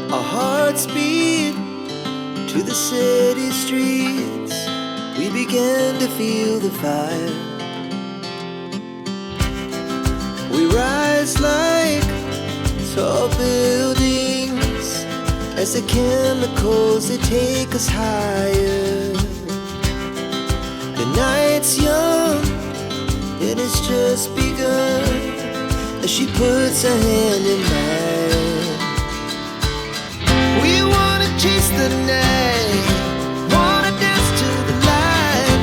Our hearts beat to the city streets. We began to feel the fire. We rise like tall buildings as the chemicals, they take us higher. The night's young and it's just begun as she puts her hand in mine. We wanna chase the night, wanna dance to the light,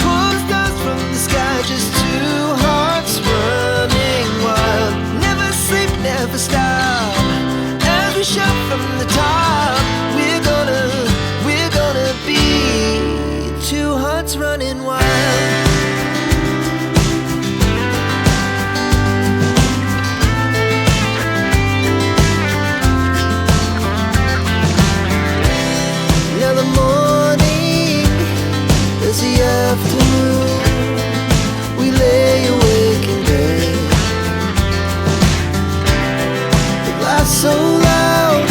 pull stars from the sky, just two hearts running wild. Never sleep, never stop, as we shout from the top. We're gonna be two hearts running wild. Now the morning is the afternoon. We lay awake in bed. The laughs so loud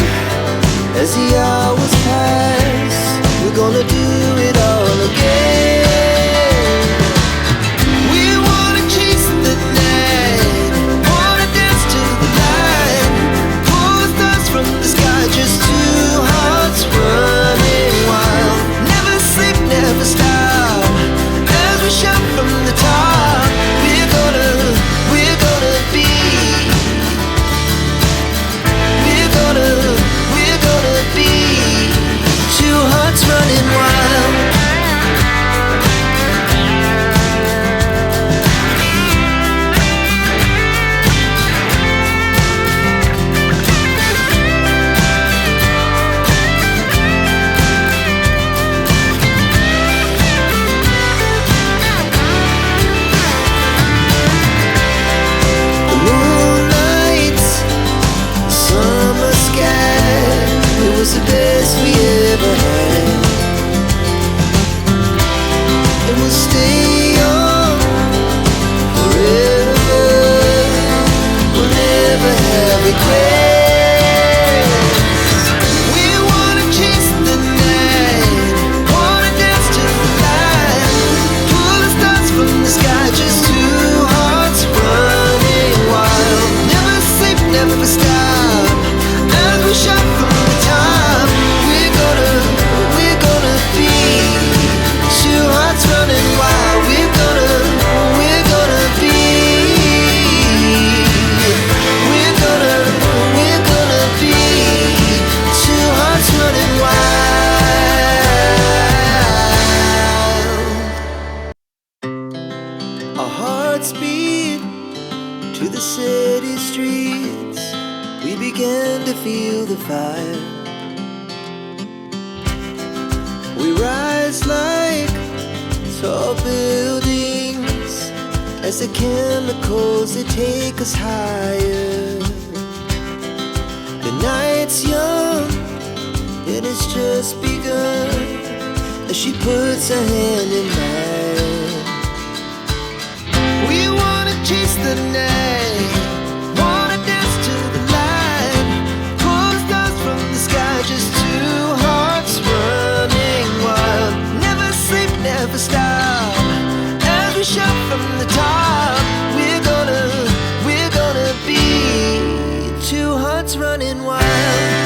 as the hours pass. We're gonna do it all again. We wanna chase the night, wanna dance to the light, pull stars from the sky, just two hearts running wild. Never sleep, never stop, as we shout from the top. We're gonna be. We're gonna be two hearts running wild. The moonlight, summer sky, it was the best we ever had. And we'll stay on forever. We'll never have regrets. We wanna chase the night, wanna dance to the light, pull the stars from the sky, just two hearts running wild. Never sleep, never stop, as we shout from the top. We're gonna be two hearts running wild. We're gonna be. We're gonna be two hearts running wild. Our hearts beat to the city streets. We began to feel the fire. We rise like tall buildings as the chemicals, they take us higher. The night's young and it's just begun as she puts her hand in mine. We wanna chase the night, wanna dance to the light, pull stars from the sky, just two hearts running wild. Never sleep, never stop, as we shout from the top. We're gonna be two hearts running wild.